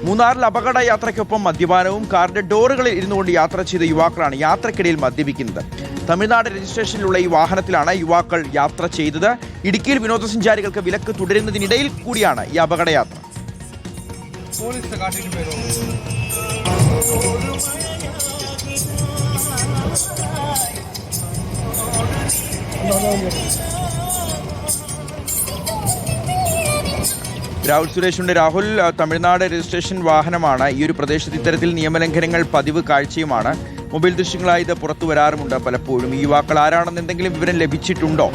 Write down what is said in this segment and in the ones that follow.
മൂന്നാറിൽ അപകട യാത്രയ്ക്കൊപ്പം മദ്യപാനവും കാറിന്റെ ഡോറുകളിൽ ഇരുന്നുകൊണ്ട് യാത്ര ചെയ്ത യുവാക്കളാണ് യാത്രക്കിടയിൽ മദ്യപിക്കുന്നത്. തമിഴ്നാട് രജിസ്ട്രേഷനിലുള്ള ഈ വാഹനത്തിലാണ് യുവാക്കൾ യാത്ര ചെയ്തത്. ഇടുക്കിയിൽ വിനോദസഞ്ചാരികൾക്ക് വിലക്ക് തുടരുന്നതിനിടയിൽ കൂടിയാണ് ഈ അപകടയാത്ര. രാഹുൽ സുരേഷുണ്ട്. രാഹുൽ, തമിഴ്നാട് രജിസ്ട്രേഷൻ വാഹനമാണ്. ഈ ഒരു പ്രദേശത്ത് ഇത്തരത്തിൽ നിയമലംഘനങ്ങൾ പതിവ് കാഴ്ചയുമാണ്. മൊബൈൽ ദൃശ്യങ്ങളായി ഇത് പുറത്തു വരാറുമുണ്ട് പലപ്പോഴും. ഈ യുവാക്കൾ ആരാണെന്ന് എന്തെങ്കിലും വിവരം ലഭിച്ചിട്ടുണ്ടോ?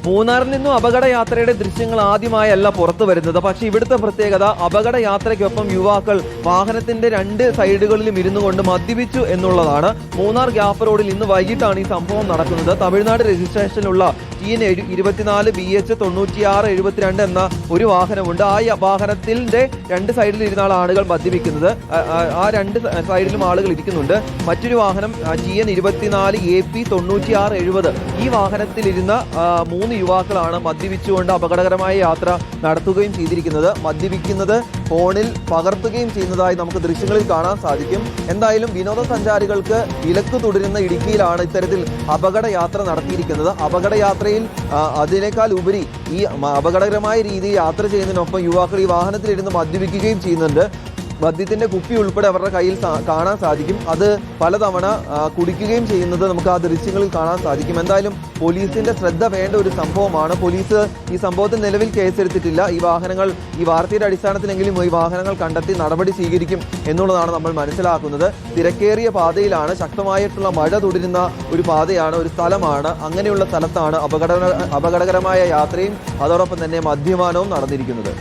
മൂന്നാറിൽ നിന്നും അപകടയാത്രയുടെ ദൃശ്യങ്ങൾ ആദ്യമായല്ല പുറത്തു വരുന്നത്. പക്ഷേ ഇവിടുത്തെ പ്രത്യേകത അപകടയാത്രയ്ക്കൊപ്പം യുവാക്കൾ വാഹനത്തിന്റെ രണ്ട് സൈഡുകളിലും ഇരുന്നു കൊണ്ട് മദ്യപിച്ചു എന്നുള്ളതാണ്. മൂന്നാർ ഗ്യാപ്പ് റോഡിൽ ഇന്ന് വൈകിട്ടാണ് ഈ സംഭവം നടക്കുന്നത്. തമിഴ്നാട് രജിസ്ട്രേഷനിലുള്ള TN24 BH 9672 എന്ന ഒരു വാഹനമുണ്ട്. ആ വാഹനത്തിന്റെ രണ്ട് സൈഡിൽ ഇരുന്നാണ് ആളുകൾ മദ്യപിക്കുന്നത്. ആ രണ്ട് സൈഡിലും ആളുകൾ ഇരിക്കുന്നുണ്ട്. മറ്റൊരു വാഹനം TN24 AP 9670. ഈ വാഹനത്തിലിരുന്ന 3 യുവാക്കളാണ് മദ്യപിച്ചുകൊണ്ട് അപകടകരമായ യാത്ര നടത്തുകയും ചെയ്തിരിക്കുന്നത്. മദ്യപിക്കുന്നത് ഫോണിൽ പകർത്തുകയും ചെയ്യുന്നതായി നമുക്ക് ദൃശ്യങ്ങളിൽ കാണാൻ സാധിക്കും. എന്തായാലും വിനോദസഞ്ചാരികൾക്ക് വിലക്ക് തുടരുന്ന ഇടുക്കിയിലാണ് ഇത്തരത്തിൽ അപകടയാത്ര നടത്തിയിരിക്കുന്നത്. അപകടയാത്രയിൽ അതിനേക്കാൾ ഉപരി ഈ അപകടകരമായ രീതിയിൽ യാത്ര ചെയ്യുന്നതിനൊപ്പം യുവാക്കൾ ഈ വാഹനത്തിലിരുന്ന് മദ്യപിക്കുകയും ചെയ്യുന്നുണ്ട്. മദ്യത്തിന്റെ കുപ്പി ഉൾപ്പെടെ അവരുടെ കയ്യിൽ കാണാൻ സാധിക്കും. അത് പലതവണ കുടിക്കുകയും ചെയ്യുന്നത് നമുക്ക് ആ ദൃശ്യങ്ങളിൽ കാണാൻ സാധിക്കും. എന്തായാലും പോലീസിന്റെ ശ്രദ്ധ വേണ്ട ഒരു സംഭവമാണ്. പോലീസ് ഈ സംഭവത്തിൽ നിലവിൽ കേസെടുത്തിട്ടില്ല. ഈ വാർത്തയുടെ അടിസ്ഥാനത്തിലെങ്കിലും ഈ വാഹനങ്ങൾ കണ്ടെത്തി നടപടി സ്വീകരിക്കും എന്നുള്ളതാണ് നമ്മൾ മനസ്സിലാക്കുന്നത്. തിരക്കേറിയ പാതയിലാണ്, ശക്തമായിട്ടുള്ള മഴ തുടരുന്ന ഒരു പാതയാണ്, ഒരു സ്ഥലമാണ്. അങ്ങനെയുള്ള സ്ഥലത്താണ് അപകടകരമായ യാത്രയും അതോടൊപ്പം തന്നെ മദ്യപാനവും നടന്നിരിക്കുന്നത്.